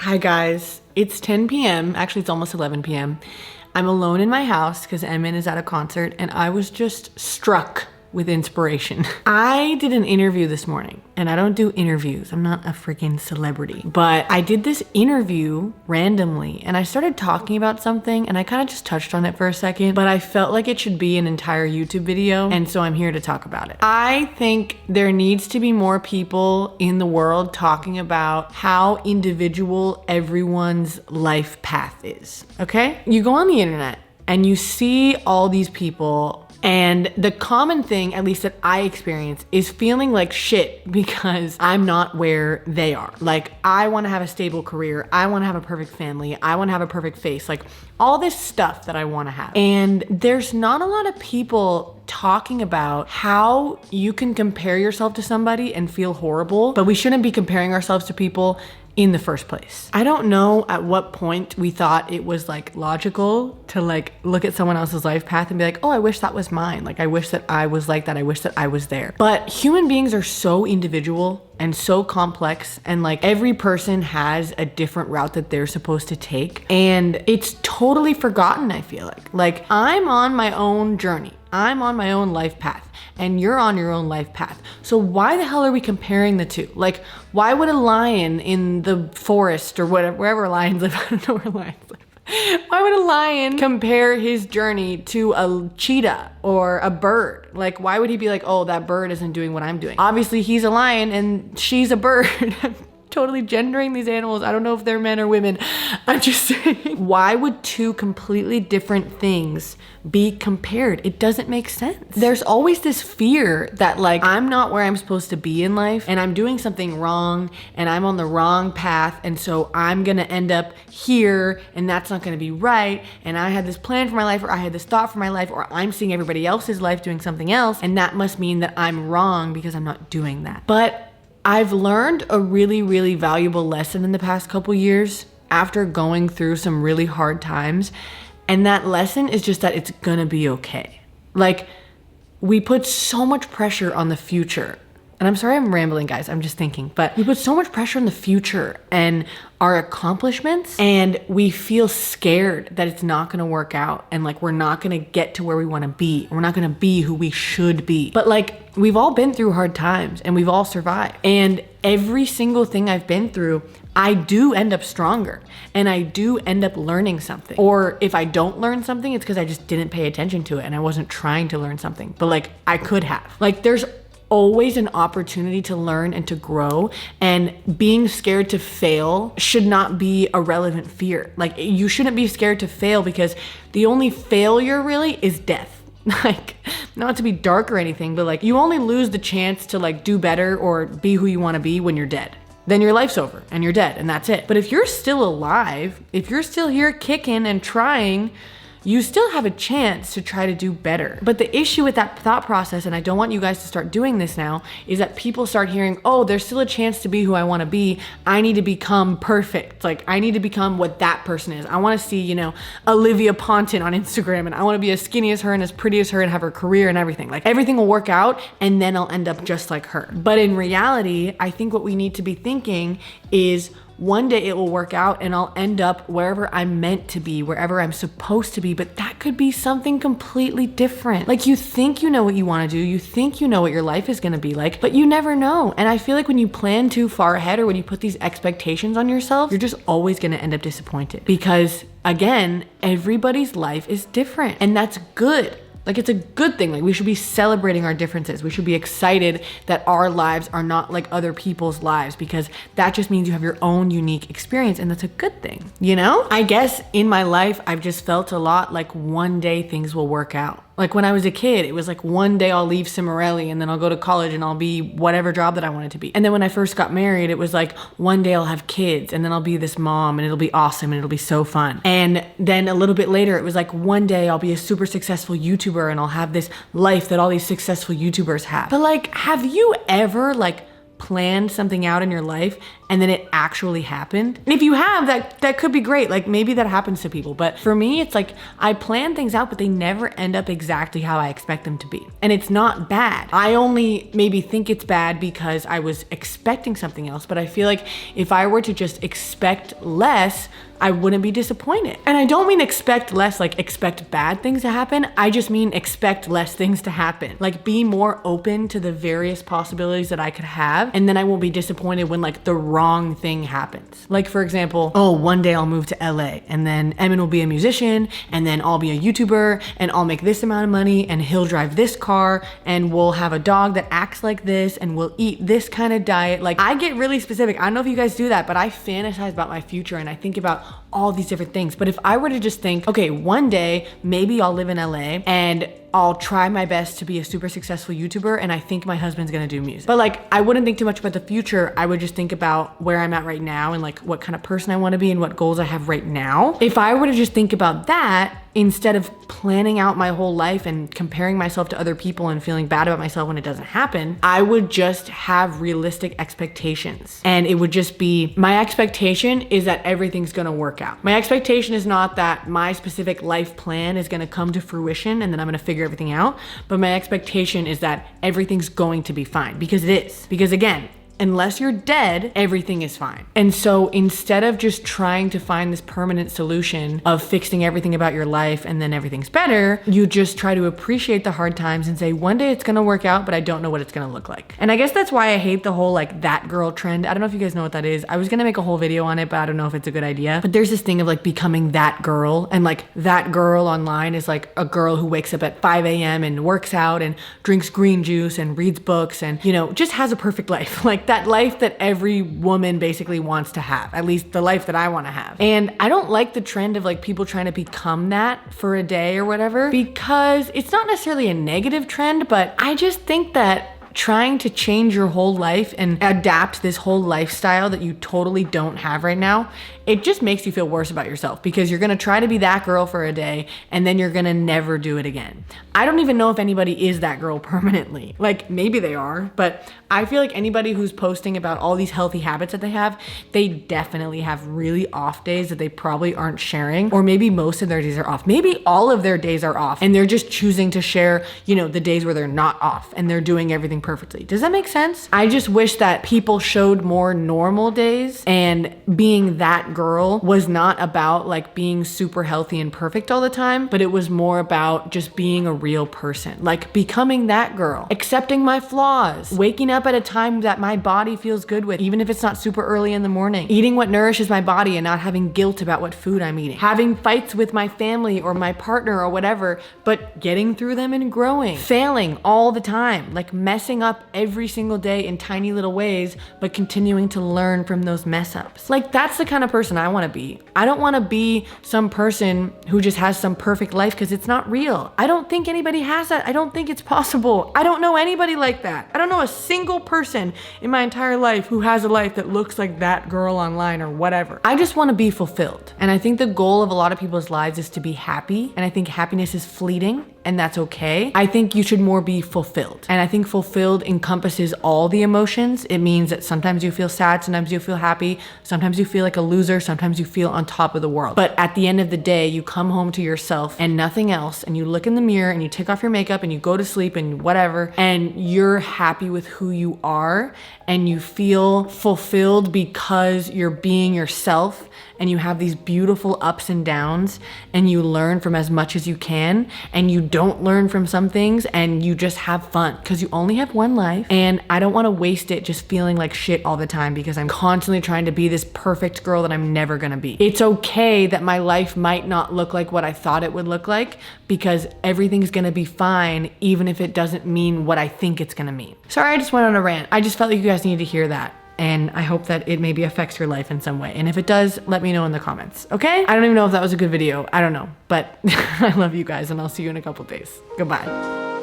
Hi guys, it's 10 p.m. Actually, it's almost 11 p.m. I'm alone in my house because Emin is at a concert and I was just struck with inspiration. I did an interview this morning and I don't do interviews. I'm not a freaking celebrity, but I did this interview randomly and I started talking about something and I kind of just touched on it for a second, but I felt like it should be an entire YouTube video. And so I'm here to talk about it. I think there needs to be more people in the world talking about how individual everyone's life path is, okay? You go on the internet and you see all these people, and the common thing, at least that I experience, is feeling like shit because I'm not where they are. Like, I wanna have a stable career. I wanna have a perfect family. I wanna have a perfect face. Like, all this stuff that I wanna have. And there's not a lot of people talking about how you can compare yourself to somebody and feel horrible, but we shouldn't be comparing ourselves to people in the first place. I don't know at what point we thought it was like logical to like look at someone else's life path and be like, oh, I wish that was mine. Like, I wish that I was like that. I wish that I was there. But human beings are so individual and so complex, and like every person has a different route that they're supposed to take. And it's totally forgotten, I feel like. Like, I'm on my own journey. I'm on my own life path and you're on your own life path. So why the hell are we comparing the two? Like, why would a lion in the forest or whatever, wherever lions live, I don't know where lions live. Why would a lion compare his journey to a cheetah or a bird? Like, why would he be like, oh, that bird isn't doing what I'm doing? Obviously he's a lion and she's a bird. Totally gendering these animals. I don't know if they're men or women. I'm just saying. Why would two completely different things be compared? It doesn't make sense. There's always this fear that like, I'm not where I'm supposed to be in life and I'm doing something wrong and I'm on the wrong path, and so I'm gonna end up here and that's not gonna be right, and I had this plan for my life, or I had this thought for my life, or I'm seeing everybody else's life doing something else and that must mean that I'm wrong because I'm not doing that. But I've learned a really, really valuable lesson in the past couple years after going through some really hard times. And that lesson is just that it's gonna be okay. Like, we put so much pressure on the future. And I'm sorry I'm rambling, guys, I'm just thinking, but we put so much pressure on the future and our accomplishments, and we feel scared that it's not gonna work out and like we're not gonna get to where we wanna be. We're not gonna be who we should be. But like, we've all been through hard times and we've all survived. And every single thing I've been through, I do end up stronger and I do end up learning something. Or if I don't learn something, it's because I just didn't pay attention to it and I wasn't trying to learn something, but like I could have. Like, there's always an opportunity to learn and to grow, and being scared to fail should not be a relevant fear. Like, you shouldn't be scared to fail because the only failure really is death. Like, not to be dark or anything, but like, you only lose the chance to like do better or be who you want to be when you're dead. Then your life's over and you're dead and that's it. But if you're still alive, if you're still here kicking and trying, you still have a chance to try to do better. But the issue with that thought process, and I don't want you guys to start doing this now, is that people start hearing, oh, there's still a chance to be who I wanna be. I need to become perfect. Like, I need to become what that person is. I wanna see, you know, Olivia Ponton on Instagram, and I wanna be as skinny as her and as pretty as her and have her career and everything. Like, everything will work out and then I'll end up just like her. But in reality, I think what we need to be thinking is, one day it will work out and I'll end up wherever I'm meant to be, wherever I'm supposed to be, but that could be something completely different. Like, you think you know what you want to do, you think you know what your life is going to be like, but you never know. And I feel like when you plan too far ahead, or when you put these expectations on yourself, you're just always going to end up disappointed, because again, everybody's life is different, and that's good. Like, it's a good thing. Like, we should be celebrating our differences. We should be excited that our lives are not like other people's lives, because that just means you have your own unique experience, and that's a good thing, you know? I guess in my life, I've just felt a lot like one day things will work out. Like, when I was a kid, it was like one day I'll leave Cimarelli and then I'll go to college and I'll be whatever job that I wanted to be. And then when I first got married, it was like one day I'll have kids and then I'll be this mom and it'll be awesome and it'll be so fun. And then a little bit later, it was like one day I'll be a super successful YouTuber and I'll have this life that all these successful YouTubers have. But like, have you ever like planned something out in your life and then it actually happened. And if you have, that could be great. Like maybe that happens to people. But for me, it's like I plan things out, but they never end up exactly how I expect them to be. And it's not bad. I only maybe think it's bad because I was expecting something else. But I feel like if I were to just expect less, I wouldn't be disappointed. And I don't mean expect less, like expect bad things to happen. I just mean expect less things to happen. Like be more open to the various possibilities that I could have. And then I won't be disappointed when like the wrong thing happens. Like for example, oh, one day I'll move to LA and then Emin will be a musician and then I'll be a YouTuber and I'll make this amount of money and he'll drive this car and we'll have a dog that acts like this and we'll eat this kind of diet. Like I get really specific. I don't know if you guys do that, but I fantasize about my future and I think about all these different things. But if I were to just think, okay, one day maybe I'll live in LA and I'll try my best to be a super successful YouTuber and I think my husband's gonna do music. But like, I wouldn't think too much about the future. I would just think about where I'm at right now and like what kind of person I wanna be and what goals I have right now. If I were to just think about that, instead of planning out my whole life and comparing myself to other people and feeling bad about myself when it doesn't happen, I would just have realistic expectations. And it would just be, my expectation is that everything's gonna work out. My expectation is not that my specific life plan is gonna come to fruition and then I'm gonna figure everything out, but my expectation is that everything's going to be fine, because it is. Because again, unless you're dead, everything is fine. And so instead of just trying to find this permanent solution of fixing everything about your life and then everything's better, you just try to appreciate the hard times and say, one day it's gonna work out, but I don't know what it's gonna look like. And I guess that's why I hate the whole like that girl trend. I don't know if you guys know what that is. I was gonna make a whole video on it, but I don't know if it's a good idea. But there's this thing of like becoming that girl, and like that girl online is like a girl who wakes up at 5 a.m. and works out and drinks green juice and reads books and, you know, just has a perfect life. Like that life that every woman basically wants to have, at least the life that I want to have. And I don't like the trend of like people trying to become that for a day or whatever, because it's not necessarily a negative trend, but I just think that trying to change your whole life and adapt this whole lifestyle that you totally don't have right now, it just makes you feel worse about yourself, because you're gonna try to be that girl for a day and then you're gonna never do it again. I don't even know if anybody is that girl permanently. Like maybe they are, but I feel like anybody who's posting about all these healthy habits that they have, they definitely have really off days that they probably aren't sharing, or maybe most of their days are off. Maybe all of their days are off and they're just choosing to share, you know, the days where they're not off and they're doing everything perfectly. Does that make sense? I just wish that people showed more normal days, and being that girl was not about like being super healthy and perfect all the time, but it was more about just being a real person, like becoming that girl, accepting my flaws, waking up at a time that my body feels good with, even if it's not super early in the morning, eating what nourishes my body and not having guilt about what food I'm eating, having fights with my family or my partner or whatever, but getting through them and growing, failing all the time, like messing up every single day in tiny little ways, but continuing to learn from those mess ups. Like that's the kind of person I want to be. I don't want to be some person who just has some perfect life, because it's not real. I don't think anybody has that. I don't think it's possible. I don't know anybody like that. I don't know a single person in my entire life who has a life that looks like that girl online or whatever. I just want to be fulfilled. And I think the goal of a lot of people's lives is to be happy. And I think happiness is fleeting, and that's okay. I think you should more be fulfilled. And I think fulfilled encompasses all the emotions. It means that sometimes you feel sad, sometimes you feel happy, sometimes you feel like a loser, sometimes you feel on top of the world. But at the end of the day, you come home to yourself and nothing else, and you look in the mirror and you take off your makeup and you go to sleep and whatever, and you're happy with who you are and you feel fulfilled because you're being yourself, and you have these beautiful ups and downs, and you learn from as much as you can, and you don't learn from some things, and you just have fun, because you only have one life. And I don't want to waste it just feeling like shit all the time because I'm constantly trying to be this perfect girl that I'm never gonna be. It's okay that my life might not look like what I thought it would look like, because everything's gonna be fine even if it doesn't mean what I think it's gonna mean. Sorry, I just went on a rant. I just felt like you guys needed to hear that. And I hope that it maybe affects your life in some way. And if it does, let me know in the comments, okay? I don't even know if that was a good video. I don't know, but I love you guys, and I'll see you in a couple days. Goodbye.